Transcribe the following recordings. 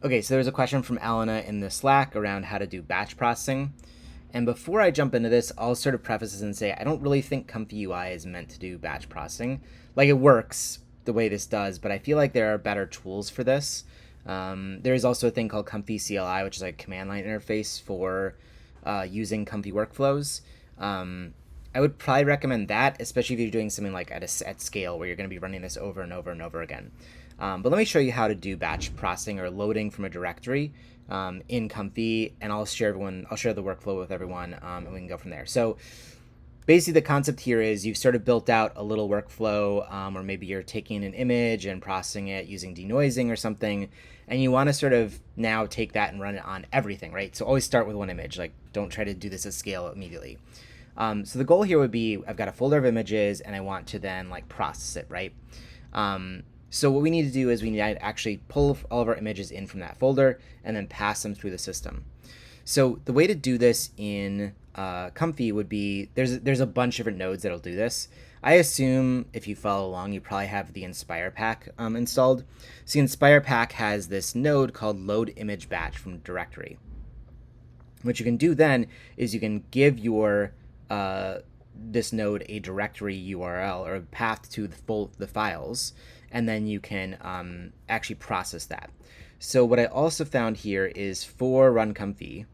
Okay, so there's a question from Elena in the Slack around how to do batch processing. And before I jump into this, I'll sort of preface this and say I don't really think ComfyUI is meant to do batch processing. Like, it works the way this does, but I feel like there are better tools for this. There is also a thing called ComfyCLI, which is like a command line interface for using Comfy workflows. I would probably recommend that, especially if you're doing something like at scale where you're going to be running this over and over and over again. But let me show you how to do batch processing or loading from a directory in Comfy, and I'll share the workflow with everyone, and we can go from there. So basically, the concept here is you've sort of built out a little workflow, or maybe you're taking an image and processing it using denoising or something, and you want to sort of now take that and run it on everything, right? So always start with one image. Like, don't try to do this at scale immediately. So the goal here would be I've got a folder of images and I want to then like process it, right? So what we need to do is we need to actually pull all of our images in from that folder and then pass them through the system. So the way to do this in Comfy would be there's a bunch of different nodes that'll do this. I assume if you follow along, you probably have the Inspire pack installed. So the Inspire pack has this node called load image batch from directory. What you can do then is you can give your this node a directory URL or a path to the files, and then you can actually process that. So what I also found here is for Run Comfy,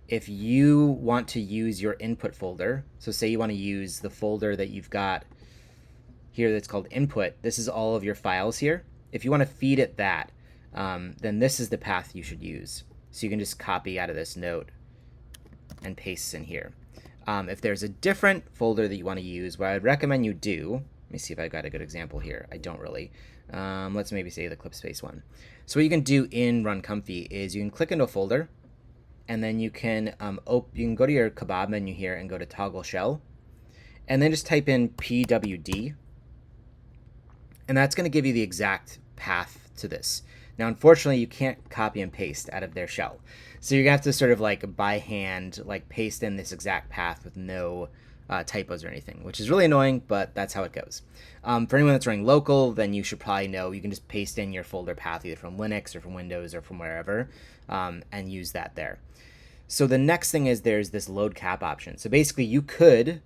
if you want to use your input folder, so say you want to use the folder that you've got here that's called input, this is all of your files here. If you want to feed it that, then this is the path you should use. So you can just copy out of this node and paste in here. If there's a different folder that you want to use, what I'd recommend you do, let me see if I've got a good example here. I don't really. Let's maybe say the clip space one. So what you can do in Run Comfy is you can click into a folder, and then you can go to your kebab menu here and go to toggle shell, and then just type in pwd, and that's going to give you the exact path to this. Now, unfortunately, you can't copy and paste out of their shell. So you're going to have to sort of like by hand, like paste in this exact path with no typos or anything, which is really annoying, but that's how it goes. For anyone that's running local, then you should probably know you can just paste in your folder path either from Linux or from Windows or from wherever, and use that there. So the next thing is there's this load cap option. So basically you could,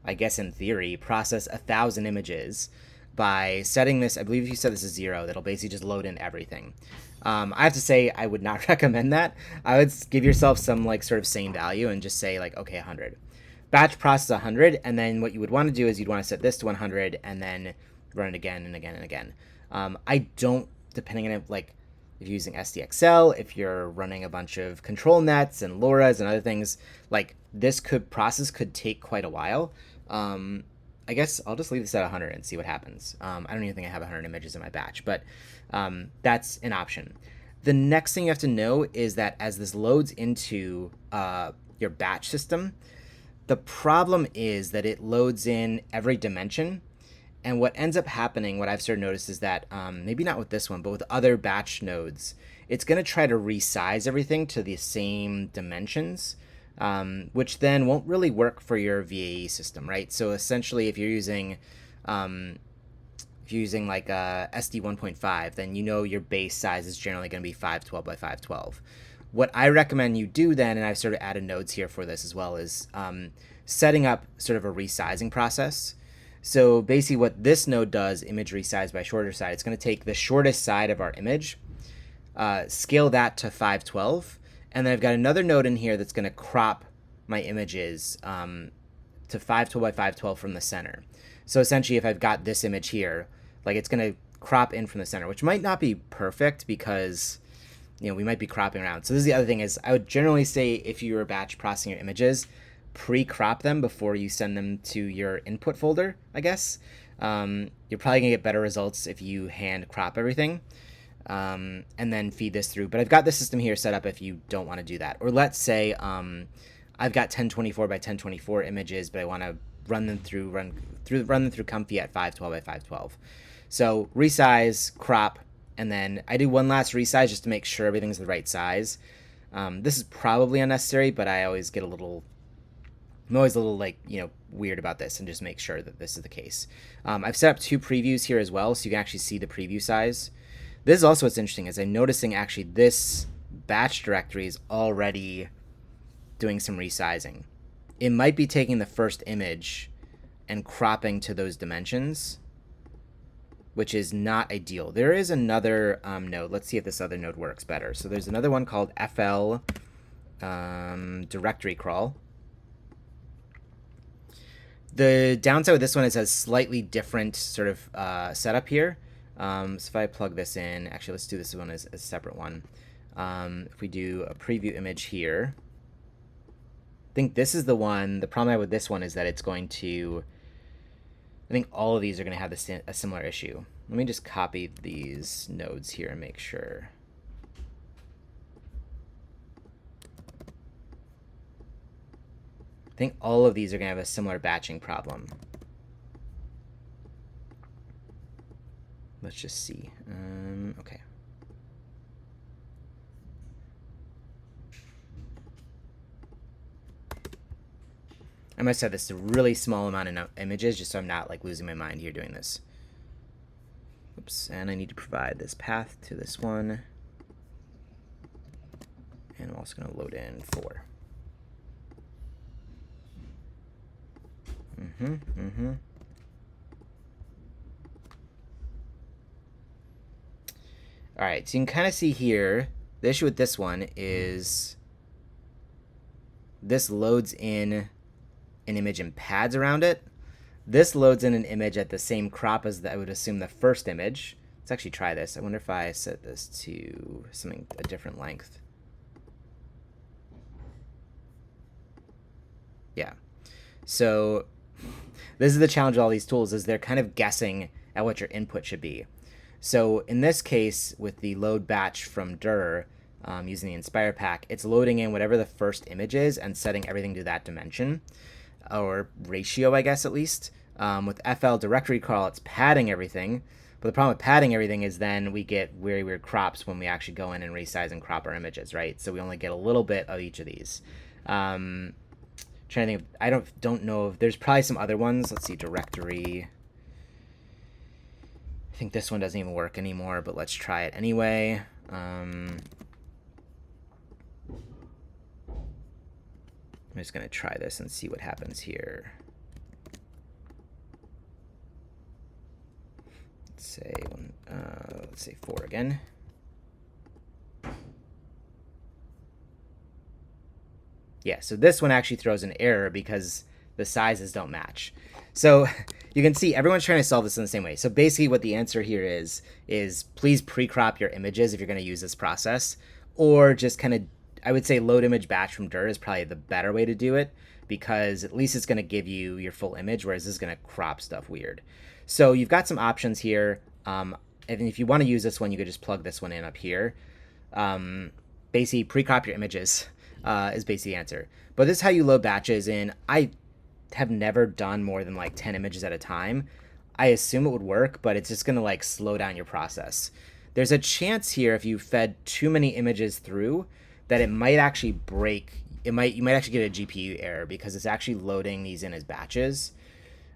I guess in theory, process 1,000 images by setting this. I believe if you set this as 0, that'll basically just load in everything. I have to say I would not recommend that. I would give yourself some like sort of sane value and just say like, okay, 100. Batch process 100, and then what you would want to do is you'd want to set this to 100 and then run it again and again and again. I don't, depending on like if you're using SDXL, if you're running a bunch of control nets and LoRa's and other things, like this process could take quite a while. I guess I'll just leave this at 100 and see what happens. I don't even think I have 100 images in my batch, but that's an option. The next thing you have to know is that as this loads into your batch system, the problem is that it loads in every dimension. And what ends up happening, what I've started to notice is that maybe not with this one, but with other batch nodes, it's going to try to resize everything to the same dimensions. Which then won't really work for your VAE system, right? So essentially, if you're using like a SD 1.5, then you know your base size is generally going to be 512 by 512. What I recommend you do then, and I've sort of added nodes here for this as well, is setting up sort of a resizing process. So basically what this node does, image resize by shorter side, it's going to take the shortest side of our image, scale that to 512, and then I've got another node in here that's going to crop my images to 512 by 512 from the center. So essentially, if I've got this image here, like it's going to crop in from the center, which might not be perfect because, we might be cropping around. So this is the other thing is I would generally say if you were batch processing your images, pre-crop them before you send them to your input folder, I guess. You're probably going to get better results if you hand crop everything. And then feed this through. But I've got the system here set up if you don't want to do that. Or let's say I've got 1024 by 1024 images, but I want to run them through Comfy at 512 by 512. So resize, crop, and then I do one last resize just to make sure everything's the right size. This is probably unnecessary, but I'm always a little like, weird about this and just make sure that this is the case. I've set up 2 previews here as well, so you can actually see the preview size. This is also what's interesting is I'm noticing actually this batch directory is already doing some resizing. It might be taking the first image and cropping to those dimensions, which is not ideal. There is another node. Let's see if this other node works better. So there's another one called FL directory crawl. The downside with this one is a slightly different sort of setup here. So if I plug this in, actually let's do this one as a separate one. If we do a preview image here, I think this is the one. The problem I have with this one is that it's going to, I think all of these are going to have a similar issue. Let me just copy these nodes here and make sure. I think all of these are going to have a similar batching problem. Let's just see. Okay. I must have this a really small amount of images just so I'm not like losing my mind here doing this. Oops, and I need to provide this path to this one. And I'm also going to load in 4. All right, so you can kind of see here, the issue with this one is this loads in an image and pads around it. This loads in an image at the same crop as I would assume the first image. Let's actually try this. I wonder if I set this to something a different length. Yeah. So this is the challenge of all these tools, is they're kind of guessing at what your input should be. So in this case, with the load batch from dir, using the Inspire pack, it's loading in whatever the first image is and setting everything to that dimension, or ratio, I guess, at least. With FL directory crawl, it's padding everything. But the problem with padding everything is then we get very weird crops when we actually go in and resize and crop our images, right? So we only get a little bit of each of these. Trying to think, I don't know if there's probably some other ones. Let's see, directory. I think this one doesn't even work anymore, but let's try it anyway. I'm just going to try this and see what happens here. Let's say 4 again. Yeah, so this one actually throws an error because the sizes don't match. So you can see everyone's trying to solve this in the same way. So basically what the answer here is please pre-crop your images if you're going to use this process, or just kind of, I would say load image batch from dir is probably the better way to do it, because at least it's going to give you your full image, whereas this is going to crop stuff weird. So you've got some options here. And if you want to use this one, you could just plug this one in up here. Basically, pre-crop your images is basically the answer. But this is how you load batches in. I have never done more than like 10 images at a time. I assume it would work, but it's just going to like slow down your process. There's a chance here if you fed too many images through that it might actually break. You might actually get a GPU error because it's actually loading these in as batches.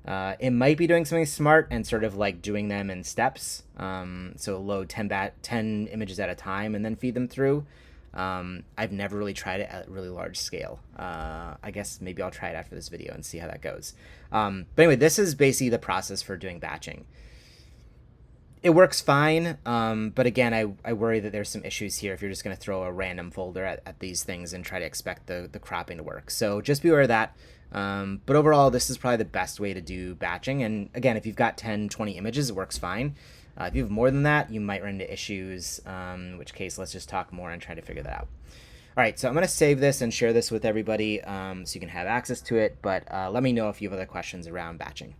It might be doing something smart and sort of like doing them in steps. So load 10 images at a time and then feed them through. I've never really tried it at a really large scale. I guess maybe I'll try it after this video and see how that goes. But anyway, this is basically the process for doing batching. It works fine, but again, I worry that there's some issues here if you're just going to throw a random folder at these things and try to expect the cropping to work. So just be aware of that. But overall, this is probably the best way to do batching. And again, if you've got 10, 20 images, it works fine. If you have more than that, you might run into issues, in which case let's just talk more and try to figure that out. All right, so I'm going to save this and share this with everybody so you can have access to it, but let me know if you have other questions around batching.